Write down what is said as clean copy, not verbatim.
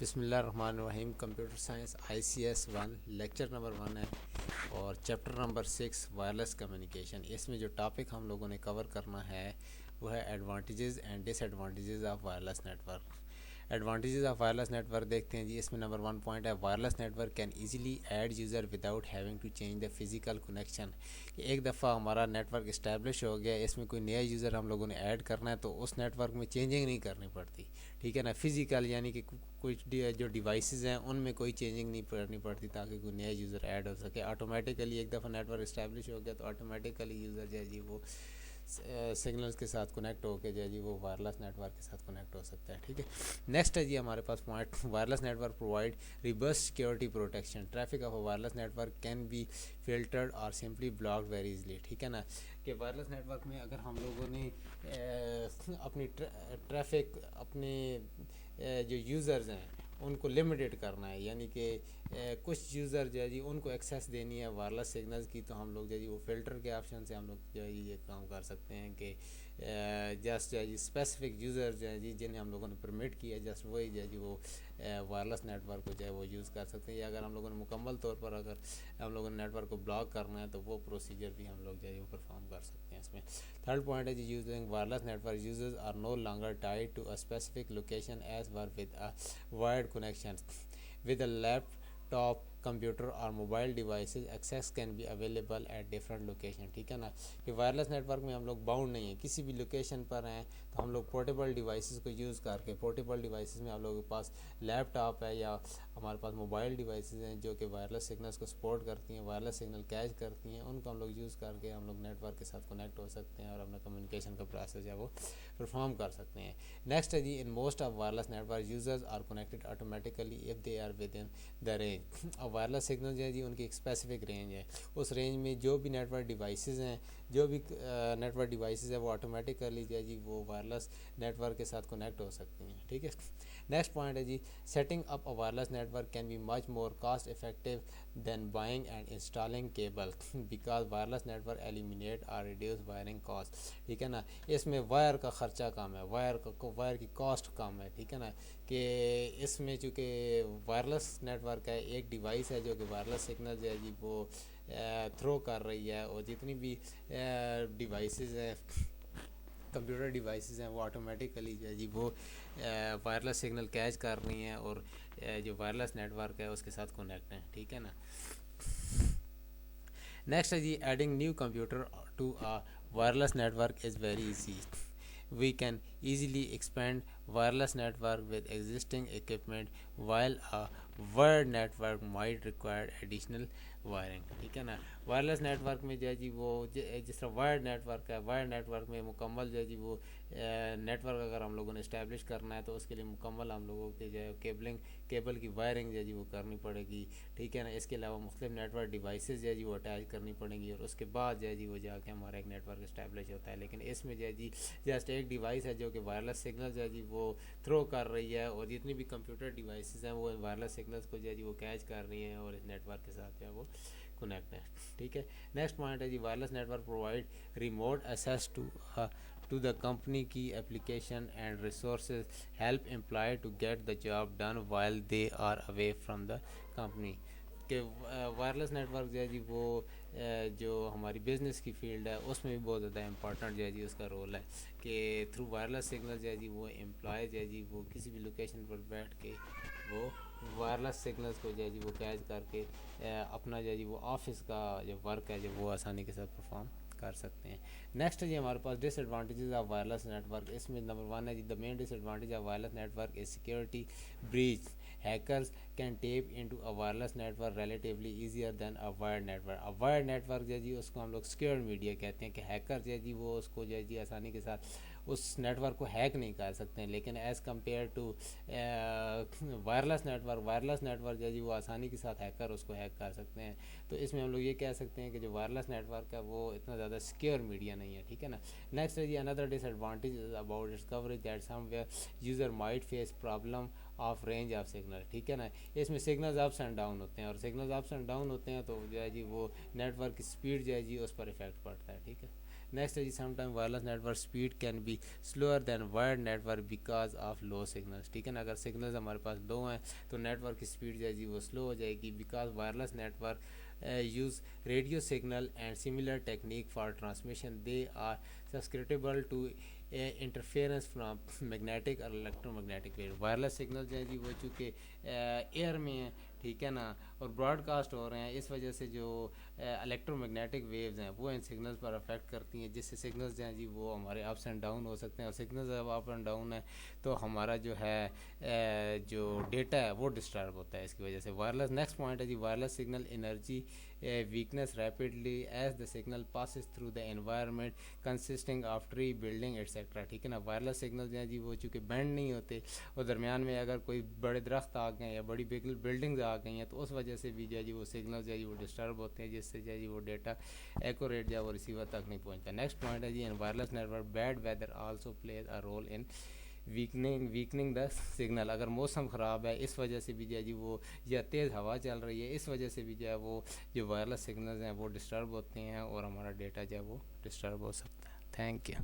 بسم اللہ الرحمن الرحیم. Computer science ICS 1 lecture number 1 ہے اور چیپٹر نمبر 6 وائرلیس کمیونیکیشن. اس میں جو ٹاپک ہم لوگوں نے کور کرنا ہے وہ ہے advantages and disadvantages of wireless net work. Advantages of wireless net work دیکھتے ہیں جی. اس میں نمبر 1 پوائنٹ ہے wireless net work can easily add user without having to change the physical connection. ایک دفعہ ہمارا نیٹ ورک اسٹیبلش ہو گیا, اس میں کوئی نیا یوزر ہم لوگوں نے ایڈ کرنا ہے تو اس نیٹ ورک میں چینجنگ نہیں کرنی پڑتی, ٹھیک ہے نا. فزیکل یعنی کہ کچھ جو ڈیوائسز ہیں ان میں کوئی چینجنگ نہیں کرنی پڑتی تاکہ کوئی نیا یوزر ایڈ ہو سکے. آٹومیٹیکلی ایک دفعہ نیٹ ورک اسٹیبلش ہو گیا تو آٹومیٹیکلی یوزر جو ہے جی وہ سگنلز کے ساتھ کنیکٹ ہو کے جو ہے جی وہ وائرلیس نیٹ ورک کے ساتھ کنیکٹ ہو سکتا ہے, ٹھیک ہے. نیکسٹ ہے جی ہمارے پاس point wireless net work provide reverse security protection. Traffic of a wireless net work can be filtered or simply blocked very easily, ٹھیک ہے نا. کہ وائرلیس نیٹ ورک میں اگر ہم لوگوں نے اپنی ٹریفک اپنے جو یوزرز ہیں ان کو لمیٹڈ کرنا ہے, یعنی کہ کچھ یوزر جو ہے جی ان کو ایکسیس دینی ہے وائرلیس سگنلز کی, تو ہم لوگ جو ہے جی وہ فلٹر کے آپشن سے ہم لوگ جو ہے یہ کام کر سکتے ہیں کہ جسٹ جو ہے جی اسپیسیفک یوزر جو ہے جی جنہیں ہم لوگوں نے پرمٹ کیا جسٹ وہی جو ہے جی وہ وائرلیس نیٹ ورک کو جو ہے وہ یوز کر سکتے ہیں. یا اگر ہم لوگوں نے مکمل طور پر اگر ہم لوگوں نے نیٹ ورک کو بلاک کرنا ہے تو وہ پروسیجر بھی ہم لوگ جو ہے وہ پرفارم کر سکتے ہیں اس میں. تھرڈ پوائنٹ ہے جی using wireless net work users are no longer tied to a specific location as were with a wired connection with a laptop computer or mobile devices access can be available at different location, ٹھیک ہے نا. کہ وائرلیس net work میں ہم لوگ bound نہیں ہیں, کسی بھی لوکیشن پر ہیں تو ہم لوگ پورٹیبل ڈیوائسز کو یوز کر کے, پورٹیبل ڈیوائسز میں ہم لوگوں کے پاس لیپ ٹاپ ہے یا ہمارے پاس موبائل ڈیوائسز ہیں جو کہ وائرلیس سگنلز کو سپورٹ کرتی ہیں, وائرلیس سگنل کیچ کرتی ہیں, ان کو ہم لوگ یوز کر کے ہم لوگ نیٹ ورک کے ساتھ کنیکٹ ہو سکتے ہیں اور اپنا کمیونیکیشن کا پروسیس ہے وہ پرفارم کر سکتے ہیں. نیکسٹ ہے جی in most of wireless net work users are connected automatically if they are within the range. اب وائرلیس سگنل جو ہے جی ان کی ایک اسپیسیفک رینج ہے, اس رینج میں جو بھی نیٹ ورک ڈیوائسز ہیں جو بھی نیٹ ورک ڈیوائسز ہیں وہ آٹومیٹیکلی جو ہے جی وہ وائرلیس نیٹ ورک کے ساتھ کنیکٹ ہو سکتی ہیں, ٹھیک ہے. نیکسٹ پوائنٹ ہے جی setting up a wireless net work can be much more cost effective than buying and installing cable because wireless net work eliminate or reduce wiring cost, ٹھیک ہے نا. اس میں وائر کا خرچہ کم ہے, وائر کی کاسٹ کم ہے, ٹھیک ہے نا. کہ اس میں چونکہ وائرلیس نیٹ ورک ہے, ایک ڈیوائس ہے جو کہ وائرلیس سگنل جو ہے جی وہ تھرو کر رہی ہے, اور جتنی بھی ڈیوائسز ہیں کمپیوٹر ڈیوائسز ہیں وہ آٹومیٹیکلی جو ہے جی وہ وائرلیس سگنل کیچ کر رہی ہیں اور جو وائرلیس نیٹ ورک ہے اس کے ساتھ کنیکٹ ہیں, ٹھیک ہے نا. نیکسٹ ہے جی adding new computer to wireless net work is very easy. We can easily expand wireless network with existing equipment while a wired network might require additional wiring, ٹھیک ہے نا. وائرلیس نیٹ ورک میں جو ہے جی وہ جس طرح وائرڈ نیٹ ورک ہے, وائرڈ نیٹ ورک میں مکمل جو ہے جی وہ نیٹ ورک اگر ہم لوگوں نے اسٹیبلش کرنا ہے تو اس کے لیے مکمل ہم لوگوں کے جو ہے کیبل کی وائرنگ جو ہے جی وہ کرنی پڑے گی, ٹھیک ہے نا. اس کے علاوہ مختلف نیٹ ورک ڈیوائسز جو ہے جی وہ اٹیچ کرنی پڑیں گی اور اس کے بعد جو ہے جی وہ جا کے ہمارا ایک نیٹ ورک اسٹیبلش ہوتا ہے. لیکن اس میں جو ہے جی جسٹ ایک ڈیوائس ہے جو کہ وائرلیس سگنل جو ہے جی وہ تھرو کر رہی ہے اور جتنی بھی کمپیوٹر ڈیوائسز ہیں وہ وائرلیس سگنلز کو جو ہے جی وہ کیچ کر رہی ہیں اور اس نیٹ ورک کے ساتھ جو ہے وہ کنیکٹ ہے, ٹھیک ہے. نیکسٹ پوائنٹ ہے جی wireless net work provide remote access to the company کی application and resources help employee to get the job done while they are away from the company. کہ وائرلیس نیٹ ورک جو ہے جی وہ جو ہماری بزنس کی فیلڈ ہے اس میں بھی بہت زیادہ امپورٹنٹ جو ہے جی اس کا رول ہے کہ تھرو وائرلیس سگنل جو ہے جی وہ امپلائی جو ہے جی وہ کسی بھی لوکیشن پر بیٹھ کے وہ وائرلیس سگنلز کو جو ہے جی وہ کیچ کر کے اپنا جو ہے جی وہ آفس کا جو ورک ہے جو وہ آسانی کے ساتھ پرفارم کر سکتے ہیں. نیکسٹ ہے جی ہمارے پاس disadvantages of wireless net work. اس میں نمبر 1 ہے جی the main disadvantage of wireless net work is security breach. Hackers can tap into a wireless network relatively easier than a wired network. A wired network جو ہے جی اس کو ہم لوگ secured media کہتے ہیں کہ ہیکر جو ہے جی وہ اس کو جو ہے جی آسانی کے ساتھ اس نیٹ ورک کو ہیک نہیں کر سکتے ہیں. لیکن as compare to wireless net work جو ہے جی وہ آسانی کے ساتھ ہیکر اس کو ہیک کر سکتے ہیں. تو اس میں ہم لوگ یہ کہہ سکتے ہیں کہ جو وائرلیس نیٹ ورک ہے وہ اتنا زیادہ سیکیور میڈیا نہیں ہے, ٹھیک ہے نا. نیکسٹ ہے جی another disadvantage about its coverage that somewhere user might face problem of range of signal, ٹھیک ہے نا. اس میں سگنلز اپس اینڈ ڈاؤن ہوتے ہیں اور سگنلز اپس اینڈ ڈاؤن ہوتے ہیں تو جو ہے جی وہ نیٹ ورک کی سپیڈ جو ہے جی اس پر افیکٹ پڑتا ہے, ٹھیک ہے. نیکسٹ ہے جی some time wireless network speed can be slower than wired network because of low signals. ٹھیک ہے نا, اگر سگنلز ہمارے پاس لو ہیں تو نیٹورک کی اسپیڈ جو ہے جی وہ سلو ہو جائے گی. Because wireless network use radio signal and similar technique for transmission. They are susceptible to interference from magnetic or electromagnetic wave. Wireless signal جو ہیں جی وہ چونکہ ایئر میں ہیں, ٹھیک ہے نا, اور براڈ کاسٹ ہو رہے ہیں, اس وجہ سے جو الیکٹرو میگنیٹک ویوز ہیں وہ ان سگنلز پر افیکٹ کرتی ہیں, جس سے سگنلز جو ہیں جی وہ ہمارے اپس اینڈ ڈاؤن ہو سکتے ہیں, اور سگنلز جب اپ اینڈ ڈاؤن ہے تو ہمارا جو ہے جو ڈیٹا ہے وہ ڈسٹرب ہوتا ہے اس کی وجہ سے. وائرلیس نیکسٹ پوائنٹ ہے جی wireless signal energy weakness rapidly as the signal passes through the environment consisting of tree building etc. ٹھیک ہے نا, وائرلیس سگنل جو ہیں جی وہ چونکہ بینڈ نہیں ہوتے اور درمیان میں اگر کوئی بڑے درخت آ گئے ہیں یا بڑی بلڈنگز آ گئی ہیں تو اس وجہ سے بھی جو ہے جی وہ سگنل جو ہے جی وہ ڈسٹرب ہوتے ہیں, جس سے جو ہے جی وہ ڈیٹا ایکوریٹ جو ہے وہ ریسیور تک نہیں پہنچتا. نیکسٹ پوائنٹ ہے جی in wireless network bad weather also plays a role in weakening the signal. اگر موسم خراب ہے اس وجہ سے بھی جو ہے جی وہ, یا تیز ہوا چل رہی ہے اس وجہ سے بھی جو ہے وہ جو وائرلیس سگنلز ہیں وہ ڈسٹرب ہوتے ہیں اور ہمارا ڈیٹا جو ہے وہ ڈسٹرب ہو سکتا ہے. Thank you.